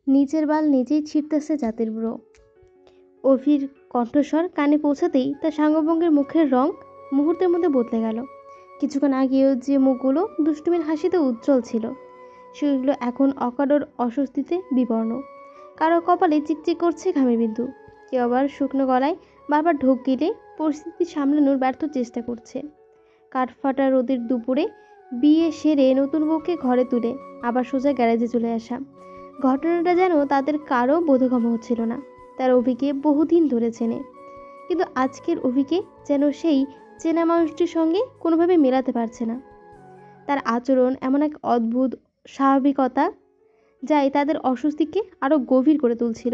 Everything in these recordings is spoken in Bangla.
নিচের বাল নিজেই ছিঁড়তেছে জাতির ব্রো। অভির কণ্ঠস্বর কানে পৌঁছাতেই তার সাঙ্গভঙ্গের মুখের রং মুহূর্তের মধ্যে বদলে গেল। কিছুক্ষণ আগেও যে মুখগুলো দুষ্টুমির হাসিতে উজ্জ্বল ছিল, সেগুলো এখন অকারণ অস্বস্তিতে বিবর্ণ। কারো কপালে চিকচিক করছে ঘামের বিন্দু, কেউ আবার শুকনো গলায় বারবার ঢোক গিলে পরিস্থিতি সামলানোর ব্যর্থ চেষ্টা করছে। কাঠফাটা রোদের দুপুরে বিয়ে সেরে নতুন বউকে ঘরে তুলে আবার সোজা গ্যারেজে চলে আসা, ঘটনাটা যেন তাদের কারো বোধগম্য হচ্ছিল না। তার অভিকে বহুদিন ধরে চেনে, কিন্তু আজকের অভিকে যেন সেই চেনা মানুষটির সঙ্গে কোনোভাবে মেলাতে পারছে না। তার আচরণ এমন এক অদ্ভুত স্বাভাবিকতা, যাই তাদের অস্বস্তিকে আরও গভীর করে তুলছিল।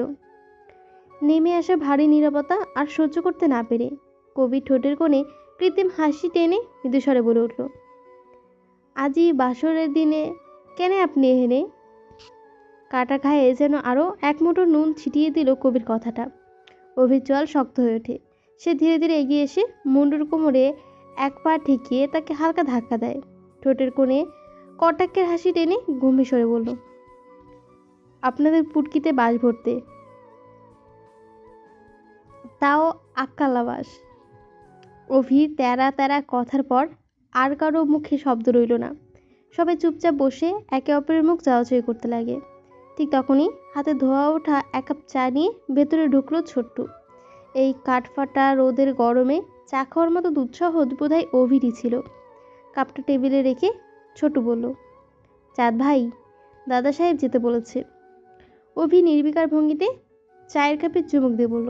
নেমে আসা ভারী নীরবতা আর সহ্য করতে না পেরে কবির ঠোঁটের কোণে কৃত্রিম হাসি টেনে মৃদুস্বরে বলে উঠল, আজই বাসরের দিনে কেন আপনি এখানে? কাটা খায়ে যেন আরও এক মুঠো নুন ছিটিয়ে দিল কবির কথাটা। অভির জল শক্ত হয়ে ওঠে। সে ধীরে ধীরে এগিয়ে এসে মুন্ডুর কোমরে এক পা ঠেকিয়ে তাকে হালকা ধাক্কা দেয়। ঠোঁটের কোণে কটাক্ষের হাসি টেনে গম্ভীর স্বরে বলল, আপনাদের পুটকিতে বাস ভরতে, তাও আক্কালাবাস। অভির তেরা তেরা কথার পর আর কারো মুখে শব্দ রইল না। সবাই চুপচাপ বসে একে অপরের মুখ চাওয়াচাই করতে লাগে। ঠিক তখনই হাতে ধোয়া ওঠা এক কাপ চা নিয়ে ভেতরে ঢুকলো ছোট্টু। এই কাঠফাটা রোদের গরমে চা খাওয়ার মতো দুঃসাহ বোধহয় অভিরই ছিল। কাপটা টেবিলে রেখে ছোটু বলল, চাঁদ ভাই, দাদা সাহেব যেতে বলেছে। অভি নির্বিকার ভঙ্গিতে চায়ের কাপে চুমুক দিয়ে বলল,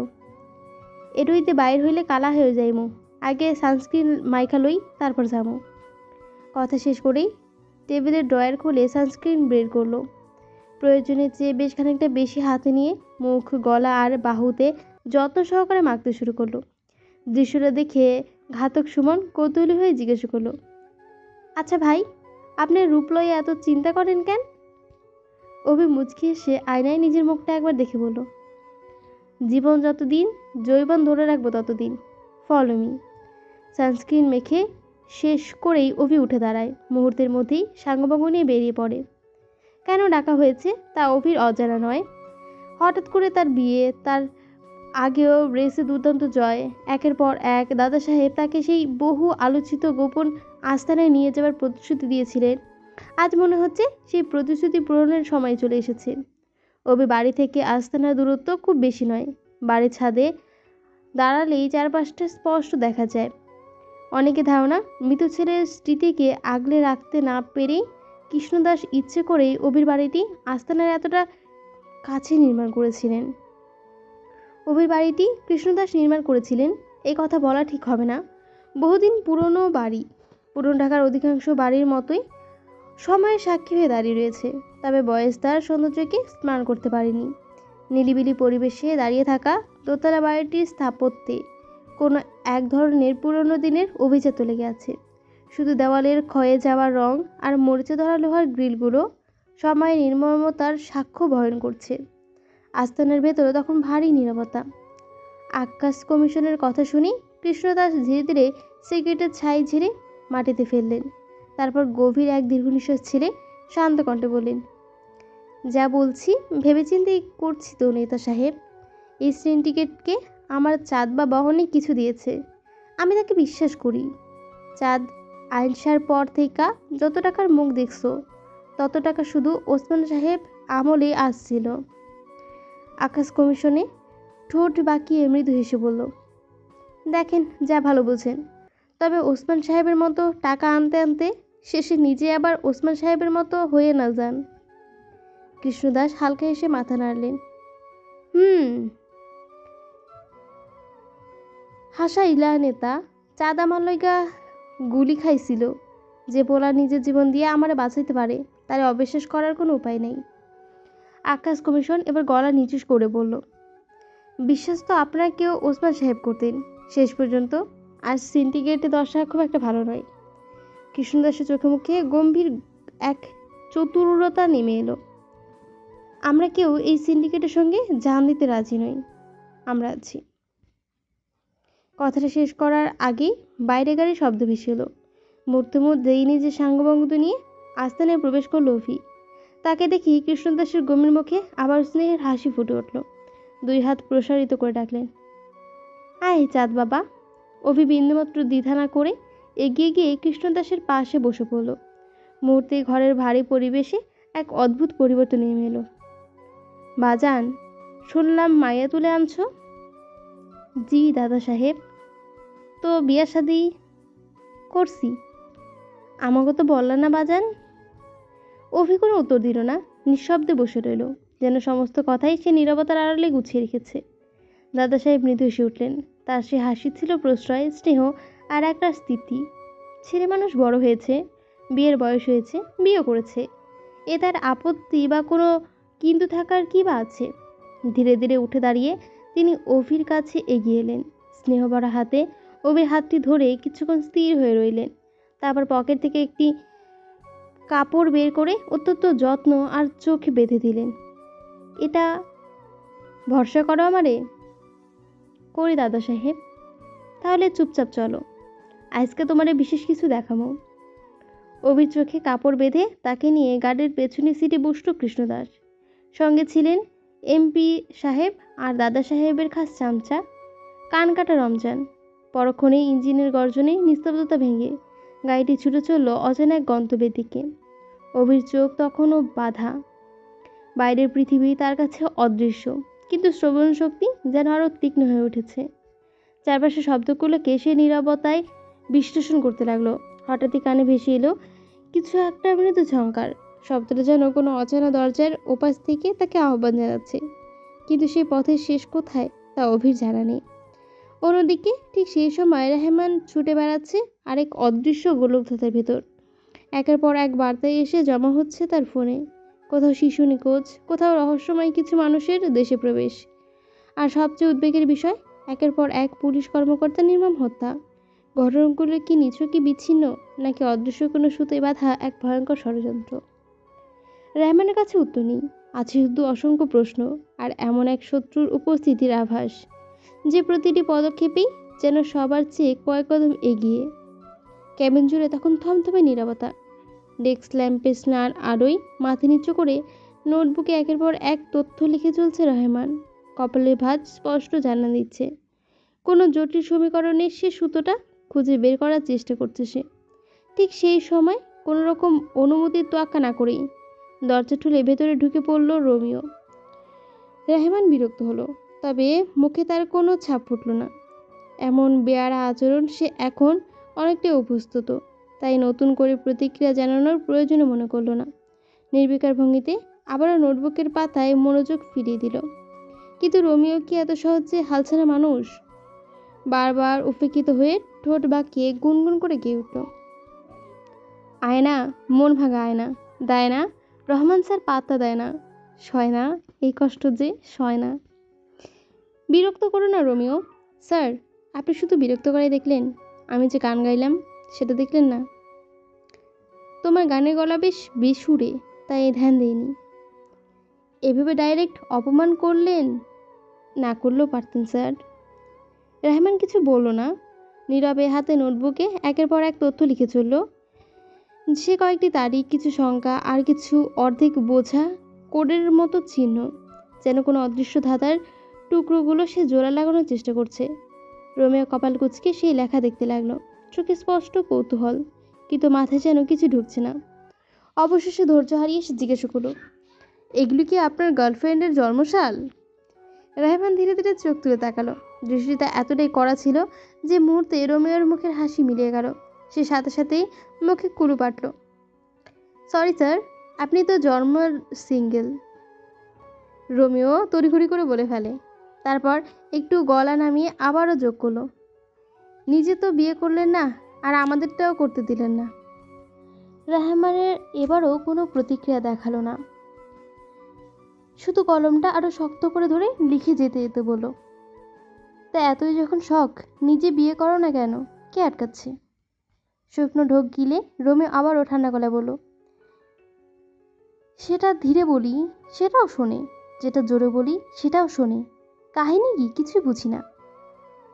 এটুইতে বাইর হইলে কালা হয়ে যাইমু, আগে সানস্ক্রিন মাইখা লই, তারপর যাবো। কথা শেষ করেই টেবিলের ড্রয়ার খুলে সানস্ক্রিন বের করলো। প্রয়োজনের চেয়ে বেশ খানিকটা বেশি হাতে নিয়ে মুখ, গলা আর বাহুতে যত্ন সহকারে মাখতে শুরু করলো। দৃশ্যটা দেখে ঘাতক সুমন কৌতূহলী হয়ে জিজ্ঞাসা করলো, আচ্ছা ভাই, আপনি রূপ লইয়া এত চিন্তা করেন কেন? অভি মুচকি এসে আয়নায় নিজের মুখটা একবার দেখে বলল, জীবন যতদিন, যৌবন ধরে রাখবো ততদিন, ফলো মি। সানস্ক্রিন মেখে শেষ করেই অভি উঠে দাঁড়ায়। মুহূর্তের মধ্যেই সাঙ্গভঙ্গ নিয়ে বেরিয়ে পড়ে। কেন ডাকা হয়েছে তা অভির অজানা নয়। হঠাৎ করে তার বিয়ে, তার আগেও রেসে দুর্দান্ত জয়, একের পর এক দাদা সাহেব তাকে সেই বহু আলোচিত গোপন আস্তানায় নিয়ে যাওয়ার প্রতিশ্রুতি দিয়েছিলেন। আজ মনে হচ্ছে সেই প্রতিশ্রুতি পূরণের সময় চলে এসেছে। অভি বাড়ি থেকে আস্তানার দূরত্ব খুব বেশি নয়। বাড়ির ছাদে দাঁড়ালেই চারপাশটা স্পষ্ট দেখা যায়। অনেকে ধারণা, মৃত ছেলের স্মৃতিকে আগলে রাখতে না পেরেই কৃষ্ণদাস ইচ্ছে করেই অভির বাড়িটি আস্তানার এতটা কাছে নির্মাণ করেছিলেন। অভির বাড়িটি কৃষ্ণদাস নির্মাণ করেছিলেন এই কথা বলা ঠিক হবে না। বহুদিন পুরনো বাড়ি, পুরনো ঢাকার অধিকাংশ বাড়ির মতোই সময়ের সাক্ষী হয়ে দাঁড়িয়ে রয়েছে, তবে বয়স তার সৌন্দর্যকে স্মরণ করতে পারেনি। নিলিবিলি পরিবেশে দাঁড়িয়ে থাকা দোতলা বাড়িটির স্থাপত্যে কোনো এক ধরনের পুরনো দিনের অভিজাত লেগে আছে। শুধু দেওয়ালের ক্ষয়ে যাওয়া রং আর মরিচে ধরা লোহার গ্রিলগুলো সময়ের নির্মমতার সাক্ষ্য বহন করছে। আস্তানার ভেতরে তখন ভারী নীরবতা। আকাশ কমিশনের কথা শুনি কৃষ্ণদাস ধীরে ধীরে সিগারেটের ছাই ঝেড়ে মাটিতে ফেললেন। তারপর গভীর এক দীর্ঘ নিঃশ্বাস ছেড়ে শান্ত কণ্ঠে বললেন, যা বলছি ভেবেচিন্তেই করছি তো নেতা সাহেব। এই সিন্ডিকেটকে আমার চাঁদ বা বহনে কিছু দিয়েছে, আমি তাকে বিশ্বাস করি। চাঁদ আইনসার পর থেকে যত টাকার মুখ দেখছো, তত টাকা শুধু ওসমান সাহেব আমলে আসছিল। আকাশ কমিশনে ঠোঁট বাঁকিয়ে মৃদু হেসে বলল, দেখেন যা ভালো বোঝেন, তবে ওসমান সাহেবের মতো টাকা আনতে আনতে শেষে নিজে আবার ওসমান সাহেবের মতো হয়ে না যান। কৃষ্ণদাস হালকা হেসে মাথা নাড়লেন। হাসা ইলা নেতা, চাঁদ আমার লইগা গুলি খাইছিল। যে পোলা নিজের জীবন দিয়ে আমারে বাঁচাইতে পারে, তারে অবিশ্বাস করার কোনো উপায় নেই। আকাশ কমিশন এবার গলা নিচু করে বলল, বিশ্বাস তো আপনারা কেউ ওসমান সাহেব করতেন শেষ পর্যন্ত। আজ সিন্ডিকেটে দশা খুব একটা ভালো নয়। কৃষ্ণদাসের চোখে মুখে গম্ভীর এক চতুরতা নেমে এলো। আমরা কেউ এই সিন্ডিকেটের সঙ্গে জান দিতে রাজি নই, আমরা আছি। কথাটা শেষ করার আগেই বাইরে গাড়ির শব্দ ভেসে এলো। মুহূর্তের মধ্যেই নিজের সাঙ্গবঙ্গ নিয়ে আস্তানায় প্রবেশ করল অভি। তাকে দেখি কৃষ্ণদাসের গম্ভীর মুখে আবার স্নেহের হাসি ফুটে উঠল। 2 হাত প্রসারিত করে ডাকলেন, আয় চাঁদ বাবা। অভি বিন্দুমাত্র দ্বিধা না করে এগিয়ে গিয়ে কৃষ্ণদাসের পাশে বসে পড়ল। মুহূর্তে ঘরের ভারী পরিবেশে এক অদ্ভুত পরিবর্তন নেমে এলো। বাজান, শুনলাম মাইয়া তুলে আনছো? জি দাদা সাহেব। তো বিয়া শাদি করছি। আমাকে তো বললা না বাজান। অভি কোনো উত্তর দিল না, নিঃশব্দে বসে রইল, যেন সমস্ত কথাই সে নীরবতার আড়ালে গুছিয়ে রেখেছে। দাদা সাহেব মৃদু হেসে উঠলেন। তার সে হাসি ছিল প্রশ্রয়, স্নেহ আর একটা স্থিতি। ছেলে মানুষ বড় হয়েছে, বিয়ের বয়স হয়েছে, বিয়ে করেছে, এ তার আপত্তি বা কোনো কিন্তু থাকার কী বা আছে? ধীরে ধীরে উঠে দাঁড়িয়ে তিনি অভির কাছে এগিয়ে এলেন। স্নেহভরা হাতে অভির হাতটি ধরে কিছুক্ষণ স্থির হয়ে রইলেন। তারপর পকেট থেকে একটি কাপড় বের করে অত্যন্ত যত্ন আর চোখে বেঁধে দিলেন। এটা ভরসা করো আমারে? করি দাদা সাহেব। তাহলে চুপচাপ চলো, আজকে তোমারে বিশেষ কিছু দেখাবো। অভির চোখে কাপড় বেঁধে তাকে নিয়ে গাড়ির পেছনে সিটে বসল কৃষ্ণদাস। সঙ্গে ছিলেন এমপি সাহেব আর দাদা সাহেবের খাস চামচা কানকাটা রমজান। পরক্ষণেই ইঞ্জিনের গর্জনে নিস্তব্ধতা ভেঙে গাড়িটি ছুটে চলল অজানা এক গন্তব্যের দিকে। অভির চোখ তখনও বাঁধা। বাইরের পৃথিবী তার কাছে অদৃশ্য, কিন্তু শ্রবণ শক্তি যেন আরও তীক্ষ্ণ হয়ে উঠেছে। চারপাশে শব্দগুলোকে সে নীরবতায় বিশ্লেষণ করতে লাগলো। হঠাৎই কানে ভেসে এলো কিছু একটা মৃদু ঝংকার। শব্দটা যেন কোনো অচেনা দরজার ওপাশ থেকে তাকে আহ্বান জানাচ্ছে, কিন্তু সেই পথের শেষ কোথায় তা অভির জানা নেই। অন্যদিকে ঠিক সেই সময় রেহমান ছুটে বেড়াচ্ছে আরেক অদৃশ্য গোলকধাঁধার ভেতর। একের পর এক বার্তা এসে জমা হচ্ছে তার ফোনে। কোথাও শিশু নিখোঁজ, কোথাও রহস্যময় কিছু মানুষের দেশে প্রবেশ, আর সবচেয়ে উদ্বেগের বিষয়, একের পর এক পুলিশ কর্মকর্তা নির্মম হত্যা। ঘটনাগুলো কি নিছকই বিচ্ছিন্ন, নাকি অদৃশ্য কোনো সুতে বাঁধা এক ভয়ঙ্কর ষড়যন্ত্র? রেহমানের কাছে উত্তর নেই, আছে শুধু অসংখ্য প্রশ্ন আর এমন এক শত্রুর উপস্থিতির আভাস, যে প্রতিটি পদক্ষেপেই যেন সবার চেয়ে কয়েক কদম এগিয়ে। কেবিন জুড়ে তখন থমথমে নীরবতা। ডেস্ক ল্যাম্পে স্নার আলোয় মাথা নিচু করে নোটবুকে একের পর এক তথ্য লিখে চলছে রহমান। কপালের ভাঁজ স্পষ্ট জানা দিচ্ছে, কোনো জটিল সমীকরণের সে সুতোটা খুঁজে বের করার চেষ্টা করছে সে। ঠিক সেই সময় কোনো রকম অনুমতির তোয়াক্কা না করেই দরজা ঠুলে ভেতরে ঢুকে পড়ল রোমিও। রহমান বিরক্ত হলো, তবে মুখে তার কোনো ছাপ ফুটল না। এমন বেয়ারা আচরণ সে এখন অনেকটাই অভ্যস্ত, তাই নতুন করে প্রতিক্রিয়া জানানোর প্রয়োজনে মনে করল না। নির্বিকার ভঙ্গিতে আবারও নোটবুকের পাতায় মনোযোগ ফিরিয়ে দিল। কিন্তু রোমিও কি এত সহজে হালছাড়া মানুষ? বারবার উপেক্ষিত হয়ে ঠোঁট বাঁকিয়ে গুনগুন করে গেয়ে উঠল, আয়না, মন ভাঙা আয়না, দেয় না রহমান স্যার, পাত্তা দেয় না, সয় না, এই কষ্ট যে সয় না। বিরক্ত করো না রোমিও স্যার, আপনি শুধু বিরক্ত করাই দেখলেন, আমি যে গান গাইলাম সেটা দেখলেন না। তোমার গানের গলা বেশ বেসুরে, তাই ধ্যান দেয়নি। এভাবে ডাইরেক্ট অপমান করলেন, না করলেও পারতেন স্যার। রহমান কিছু বলল না, নীরবে হাতে নোটবুকে একের পর এক তথ্য লিখে চলল। সে কয়েকটি তারিখ, কিছু সংখ্যা আর কিছু অর্ধেক বোঝা কোডের মতো চিহ্ন, যেন কোনো অদৃশ্য ধাঁধার টুকরোগুলো সে জোড়া লাগানোর চেষ্টা করছে। রোমিও কপাল কুঁচকে সেই লেখা দেখতে লাগলো, চোখে স্পষ্ট কৌতূহল, কিন্তু মাথায় যেন কিছু ঢুকছে না। অবশেষে ধৈর্য হারিয়ে সে জিজ্ঞাসা করলো, এগুলি কি আপনার গার্লফ্রেন্ডের জন্মসাল? রহমান ধীরে ধীরে চোখ তুলে তাকালো। দৃষ্টিটা এতটাই কড়া ছিল যে মুহূর্তে রোমিওর মুখের হাসি মিলিয়ে গেল। সে সাথে সাথেই মুখে কুলু পাটল। সরি স্যার, আপনি তো জন্মের সিঙ্গেল। রোমিও তড়িঘড়ি করে বলে ফেলে, তারপর একটু গলা নামিয়ে আবারও যোগ করলো, নিজে তো বিয়ে করলেন না, আর আমাদেরটাও করতে দিলেন না। রহমানের এবারও কোনো প্রতিক্রিয়া দেখালো না, শুধু কলমটা আরো শক্ত করে ধরে লিখে যেতে যেতে বলল, তা এতই যখন শখ, নিজে বিয়ে করো না কেন, কে আটকাচ্ছে? শুকনো ঢোক গিলে রোমিও আবারও ঠান্ডা গলায় বলল, সেটা ধীরে বলি সেটাও শোনে, যেটা জোরে বলি সেটাও শোনে, কাহিনী কি কিছুই বুঝি না।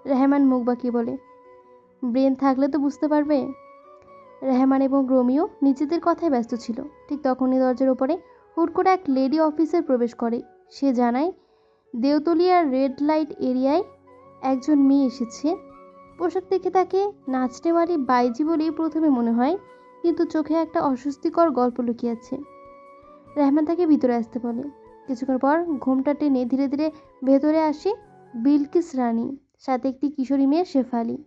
রহমান মুখ বাঁকিয়ে বলে, ব্রেন থাকলে তো বুঝতে পারবে। রহমান এবং রোমিও নিজেদের কথায় ব্যস্ত ছিল। ঠিক তখনই দরজার উপরে হুট করে এক লেডি অফিসার প্রবেশ করে। সে জানায় দেওতলিয়ার রেড লাইট এরিয়ায় একজন মেয়ে এসেছে। পোশাক দেখে তাকে নাচনেওয়ালি বাইজি বলেই প্রথমে মনে হয়, কিন্তু চোখে একটা অস্বস্তিকর গল্প লুকিয়ে আছে। রেহমান তাকে ভিতরে আসতে বলে। কিছুক্ষণ পর ঘোমটা টেনে ধীরে ধীরে ভেতরে আসে বিলকিস রানী, সাথে একটি কিশোরী মেয়ে শেফালি।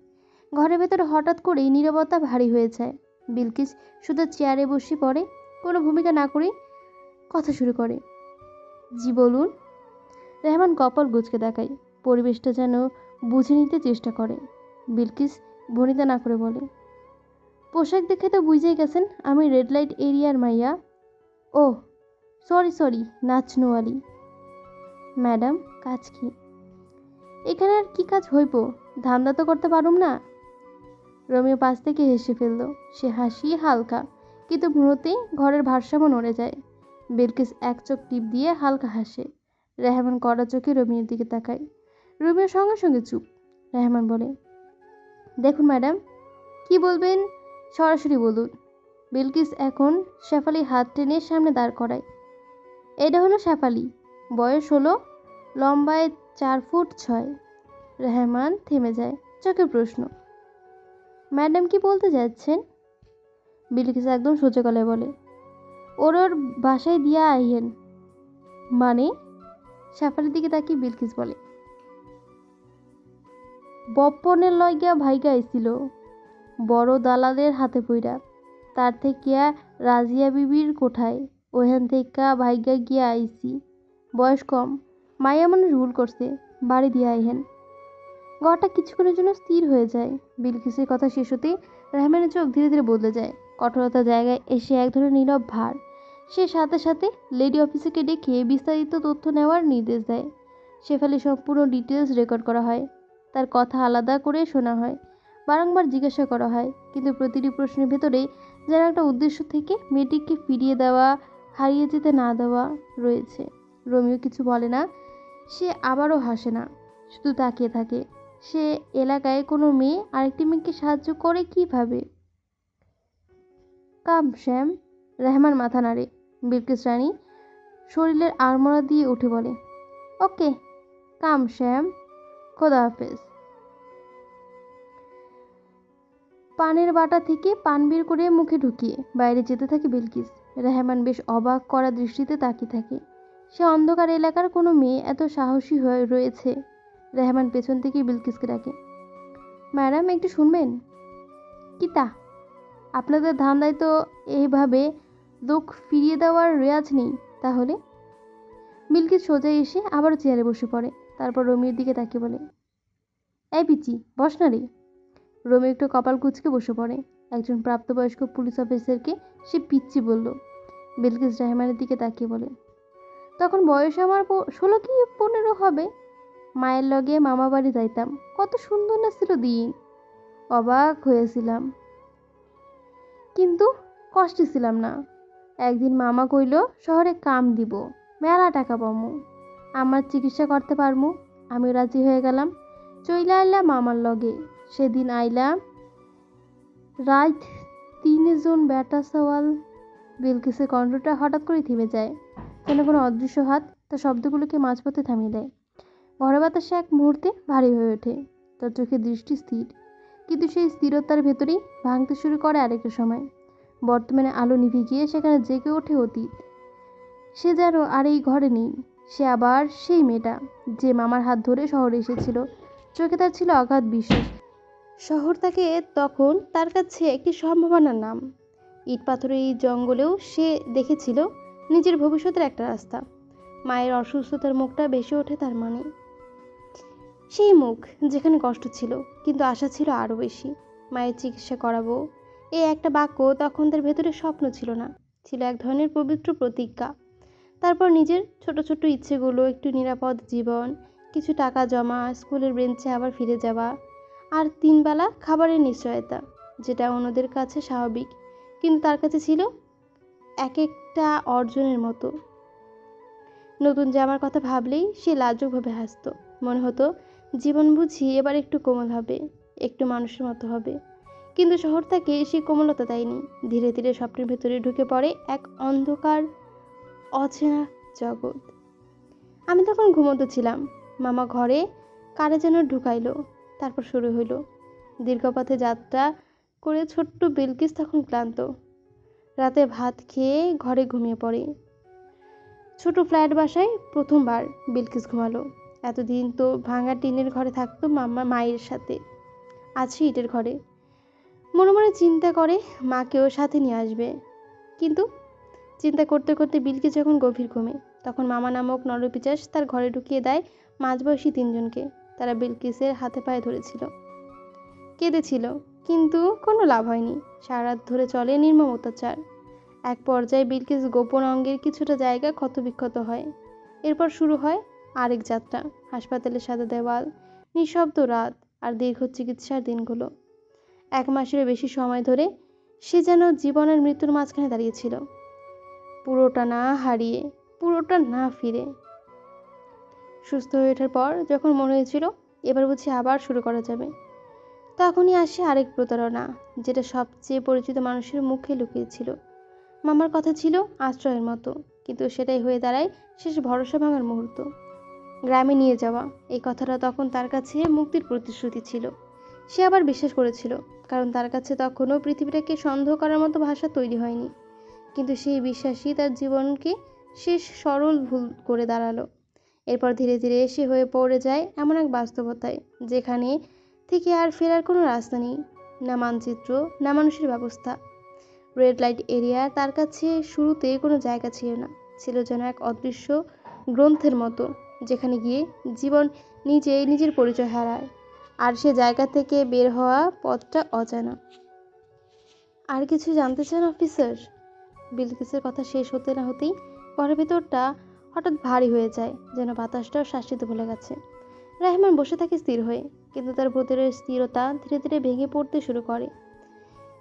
ঘরের ভেতরে হঠাৎ করেই নীরবতা ভারী হয়ে যায়। বিলকিস শুধু চেয়ারে বসে পড়ে, কোনো ভূমিকা না করেই কথা শুরু করে। জি বলুন। রেহমান কপাল গুঁজকে দেখায়, পরিবেশটা যেন বুঝে নিতে চেষ্টা করে। বিলকিস ভনিতা না করে বলে, পোশাক দেখে তো বুঝেই গেছেন আমি রেড লাইট এরিয়ার মাইয়া। ও সরি সরি, নাচনোয়ালি। ম্যাডাম, কাজ কি? এখানে আর কি কাজ হইব, ধান্দা তো করতে পারুম না। রোমিও পাশ থেকে হেসে ফেলল। সে হাসি হালকা, কিন্তু মুহূর্তেই ঘরের ভারসাম্য নড়ে যায়। বিলকিস এক চোখ টিপ দিয়ে হালকা হাসে। রেহমান কড়া চোখে রোমিওর দিকে তাকায়। রোমিও সঙ্গে সঙ্গে চুপ। রেহমান বলে, দেখুন ম্যাডাম, কি বলবেন সরাসরি বলুন। বিলকিস এখন শেফালি হাত টেনে সামনে দাঁড় করায়। এটা হলো শেফালি, বয়স হলো, লম্বায় 4 ফুট 6। রেহমান থেমে যায়, চোখে প্রশ্ন। ম্যাডাম কি বলতে যাচ্ছেন? বিলকিস একদম সোজা গলায় বলে, ওর বাসায় দিয়া আইয়েন। মানে? শেফালির দিকে তাকিয়ে বিলকিস বলে, বপ্পনের লইগা ভাইগা আইছিল, বড় দালালের হাতে পইরা। তার থেকে রাজিয়া বিবির কোঠায়, ওখান থেকে ভাইগা গিয়া আইছি। বয়স কম, মাইয়া মানুষ ভুল করছে, বাড়ি দিয়ে আইহেন। ঘরটা কিছুক্ষণের জন্য স্থির হয়ে যায়। বিলকিসের কথা শেষ হতেই রেহমানের চোখ ধীরে ধীরে বদলে যায়। কঠোরতার জায়গায় এসে এক ধরনের নীরব ভার। সে সাথে সাথে লেডি অফিসারকে ডেকে বিস্তারিত তথ্য নেওয়ার নির্দেশ দেয়। শেফালি সম্পূর্ণ ডিটেলস রেকর্ড করা হয়, তার কথা আলাদা করে শোনা হয়, বারংবার জিজ্ঞাসা করা হয়, কিন্তু প্রতিটি প্রশ্নের ভেতরেই যেন একটা উদ্দেশ্য থেকে মেয়েটিকে ফিরিয়ে দেওয়া, হারিয়ে যেতে না দেওয়া রয়েছে। রোমিও কিছু বলে না, সে আবারও হাসে না, শুধু তাকিয়ে থাকে। সে এলাকায় কোনো মেয়ে আরেকটি মেয়েকে সাহায্য করে কিভাবে? কাম শ্যাম। রেহমান মাথা নাড়ে। বিলকিস রানী শরীরের আড়মোড়া দিয়ে উঠে বলে, ওকে, কাম শ্যাম, খোদা হাফেজ। পানের বাটা থেকে পান বের করে মুখে ঢুকিয়ে বাইরে যেতে থাকে বিলকিস। রেহমান বেশ অবাক করা দৃষ্টিতে তাকিয়ে থাকে। সে অন্ধকার এলাকার কোনো মেয়ে এত সাহসী হয়ে রয়েছে। রেহমান পেছন থেকে বিলকিসকে ডাকে, ম্যাডাম একটু শুনবেন? কি তা? আপনাদের ধান্দায় তো এইভাবে লোক ফিরিয়ে দেওয়ার রেওয়াজ নেই তাহলে? বিলকিস সোজা এসে আবারও চেয়ারে বসে পড়ে। তারপর রোমিওর দিকে তাকিয়ে বলে, এই পিচি, বস না রে। রোমিও একটু কপাল কুঁচকে বসে পড়ে। একজন প্রাপ্তবয়স্ক পুলিশ অফিসারকে সে পিচ্চি বলল। বিলকিস রেহমানের দিকে তাকিয়ে বলে, তখন বয়স আমার 16 কি 15 হবে। মায়ের লগে মামা বাড়ি যাইতাম, কত সুন্দর না ছিল দিন। অবাক হয়েছিলাম, কিন্তু কষ্টে ছিলাম না। একদিন মামা কইল শহরে কাম দিব, মেলা টাকা পামু, আমার চিকিৎসা করতে পারমু। আমি রাজি হয়ে গেলাম, চইলা আইলাম মামার লগে। সেদিন আইলাম রাত 3 জন বেটা সওয়াল। বিলকিসের কণ্ঠটা হঠাৎ করে থেমে যায়, যেন কোনো অদৃশ্য হাত তার শব্দগুলোকে মাঝপথে থামিয়ে দেয়। ঘরে বাতাসে এক মুহূর্তে ভারী হয়ে ওঠে। তার চোখে দৃষ্টি স্থির, কিন্তু সেই স্থিরতার ভেতরেই ভাঙতে শুরু করে আরেকটা সময়। বর্তমানে আলো নিভে গিয়ে সেখানে জেগে ওঠে অতীত। সে যেন আর এই ঘরে নেই। সে আবার সেই মেয়েটা যে মামার হাত ধরে শহরে এসেছিল। চোখে তার ছিল অগাধ বিশ্বাস। শহর তাকে তখন তার কাছে একটি সম্ভাবনার নাম। ইট পাথরের এই জঙ্গলেও সে দেখেছিল নিজের ভবিষ্যতের একটা রাস্তা। মায়ের অসুস্থতার মুখটা বেশি ওঠে তার মনে। সেই মুখ যেখানে কষ্ট ছিল, কিন্তু আশা ছিল আরও বেশি। মায়ের চিকিৎসা করাবো, এই একটা বাক্য তখন তার ভেতরে স্বপ্ন ছিল না, ছিল এক ধরনের পবিত্র প্রতিজ্ঞা। তারপর নিজের ছোট ছোট ইচ্ছেগুলো, একটু নিরাপদ জীবন, কিছু টাকা জমা, স্কুলের বেঞ্চে আবার ফিরে যাওয়া, আর 3 বেলা খাবারের নিশ্চয়তা, যেটা অন্যদের কাছে স্বাভাবিক, কিন্তু তার কাছে ছিল এক একটা অর্জনের মতো। নতুন জামার কথা ভাবলেই সে লাজুকভাবে হাসত। মনে হতো জীবন বুঝি এবার একটু কোমল হবে, একটু মানুষের মতো হবে। কিন্তু শহর তাকে সেই কোমলতা দেয়নি। ধীরে ধীরে স্বপ্নের ভেতরে ঢুকে পড়ে এক অন্ধকার অচেনা জগৎ। আমি তখন ঘুমোতে ছিলাম। মামা ঘরে কারে যেন ঢুকাইলো। তারপর শুরু হইল দীর্ঘ পথে যাত্রা করে। ছোট্ট বিলকিস তখন ক্লান্ত। রাতে ভাত খেয়ে ঘরে ঘুমিয়ে পড়ে। ছোট ফ্ল্যাট বাসায় প্রথমবার বিলকিস ঘুমালো। এতদিন তো ভাঙা টিনের ঘরে থাকতো মায়ের সাথে, আছে ইটের ঘরে। মনে মনে চিন্তা করে মাকেও সাথে নিয়ে আসবে। কিন্তু চিন্তা করতে করতে বিলকিস যখন গভীর ঘুমে, তখন মামা নামক নরপিশাচ তার ঘরে ঢুকিয়ে দেয় মাঝবয়সী তিনজনকে। তারা বিলকিসের হাতে পায়ে ধরেছিল, কেঁদেছিল, কিন্তু কোনো লাভ হয়নি। সারা রাত ধরে চলে নির্মম অত্যাচার। এক পর্যায়ে বিলকিস গোপন অঙ্গের কিছুটা জায়গা ক্ষতবিক্ষত হয়। এরপর শুরু হয় আরেক যাত্রা। হাসপাতালের সাদা দেওয়াল, নিঃশব্দ রাত আর দীর্ঘ চিকিৎসার দিনগুলো। 1 মাসেরও বেশি সময় ধরে সে যেন জীবনের মৃত্যুর মাঝখানে দাঁড়িয়েছিল, পুরোটা না হারিয়ে, পুরোটা না ফিরে। সুস্থ হয়ে ওঠার পর যখন মনে হয়েছিল এবার বুঝি আবার শুরু করা যাবে, তখনই আসে আরেক প্রতারণা, যেটা সবচেয়ে পরিচিত মানুষের মুখে লুকিয়েছিল। মামার কথা ছিল আশ্রয়ের মতো, কিন্তু সেটাই হয়ে দাঁড়ায় শেষ ভরসা ভাঙার মুহূর্ত। গ্রামে নিয়ে যাওয়া, এই কথাটা তখন তার কাছে মুক্তির প্রতিশ্রুতি ছিল। সে আবার বিশ্বাস করেছিল, কারণ তার কাছে তখনও পৃথিবীটাকে সন্দেহ করার মতো ভাষা তৈরি হয়নি। কিন্তু সেই বিশ্বাসই তার জীবনকে শেষ সরল ভুল করে দাঁড়ালো। এরপর ধীরে ধীরে সে হয়ে পড়ে যায় এমন এক বাস্তবতায়, যেখানে থেকে আর ফেরার কোনো রাস্তা নেই, না মানচিত্র, না মানুষের ব্যবস্থা। রেড লাইট এরিয়া তার কাছে শুরুতে কোনো জায়গা ছিল না, ছিল যেন এক অদৃশ্য গ্রন্থের মতো, যেখানে গিয়ে জীবন নিজেই নিজের পরিচয় হারায়। আর সে জায়গা থেকে বের হওয়া পথটা অজানা। আর কিছু জানতে চান অফিসার? বিলকিসের কথা শেষ হতে না হতেই ঘরের ভেতরটা হঠাৎ ভারী হয়ে যায়, যেন বাতাসটাও শ্বাস নিতে ভুলে গেছে। রেহমান বসে থাকে স্থির হয়ে, কিন্তু তার ভেতরের স্থিরতা ধীরে ধীরে ভেঙে পড়তে শুরু করে।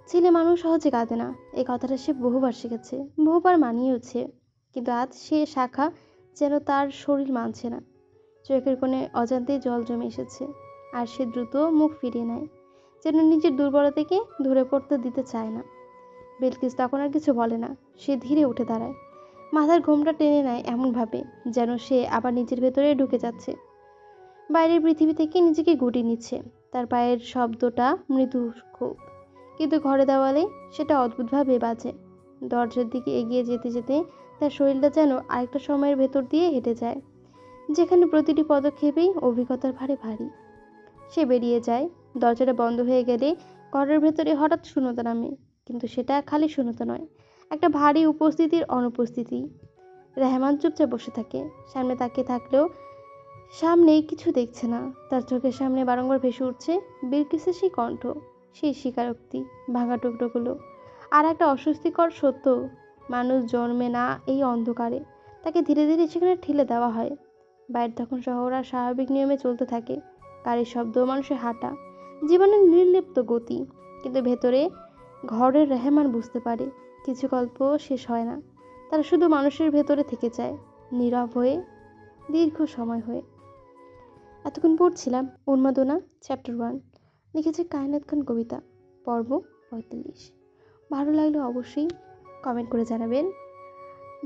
ছেলে মানুষ সহজে কাঁদে না, এই কথাটা সে বহুবার শিখেছে, বহুবার মানিয়েওছে। কিন্তু আজ সে শাখা যেন তার শরীর মানছে না। চোখের কোণে অজান্তেই জল জমে এসেছে, আর সে দ্রুত মুখ ফিরিয়ে নেয়, যেন নিজের দুর্বলতাকে ধরে পড়তে দিতে চায় না। বিলকিস তখন আর কিছু বলে না। সে ধীরে উঠে দাঁড়ায়, মাথার ঘোমটা টেনে নেয় এমনভাবে যেন সে আবার নিজের ভেতরে ঢুকে যাচ্ছে, বাইরের পৃথিবী থেকে নিজেকে গুটিয়ে নিচ্ছে। তার পায়ের শব্দটা মৃদু খুব, কিন্তু ঘরে দেওয়ালে সেটা অদ্ভুতভাবে বাজে। দরজার দিকে এগিয়ে যেতে যেতে তার শরীরটা যেন আরেকটা সময়ের ভেতর দিয়ে হেঁটে যায়, যেখানে প্রতিটি পদক্ষেপেই অভিজ্ঞতার ভারে ভারী। সে বেরিয়ে যায়। দরজাটা বন্ধ হয়ে গেলে ঘরের ভেতরে হঠাৎ শূন্যতা নামে, কিন্তু সেটা খালি শূন্যতা নয়, একটা ভারী উপস্থিতির অনুপস্থিতি। রেহমান চুপচাপ বসে থাকে, সামনে তাকিয়ে থাকলেও সামনেই কিছু দেখছে না। তার চোখের সামনে বারংবার ভেসে উঠছে বিলকিসের সেই কণ্ঠ, সেই স্বীকারোক্তি, ভাঙা টুকরোগুলো, আর একটা অস্বস্তিকর সত্য: মানুষ জন্মে না এই অন্ধকারে, তাকে ধীরে ধীরে সেখানে ঠেলে দেওয়া হয়। বাইরে তখন শহর আর স্বাভাবিক নিয়মে চলতে থাকে, গাড়ির শব্দ, মানুষের হাঁটা, জীবনের নির্লিপ্ত গতি। কিন্তু ভেতরে ঘরের রেহমান বুঝতে পারে কিছু গল্প শেষ হয় না, তারা শুধু মানুষের ভেতরে থেকে যায়, নীরব হয়ে, দীর্ঘ সময় হয়ে। এতক্ষণ পড়ছিলাম উন্মাদনা চ্যাপ্টার 1, লিখেছে কায়নাত খান কবিতা, পর্ব 45। ভালো লাগলে অবশ্যই কমেন্ট করে জানাবেন।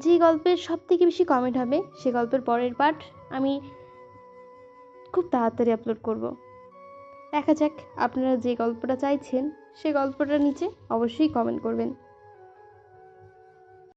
যে গল্পের সবথেকে বেশি কমেন্ট হবে সে গল্পের পরের পার্ট আমি খুব তাড়াতাড়ি আপলোড করব। দেখা যাক আপনারা যে গল্পটা চাইছেন সে গল্পটার নিচে অবশ্যই কমেন্ট করবেন।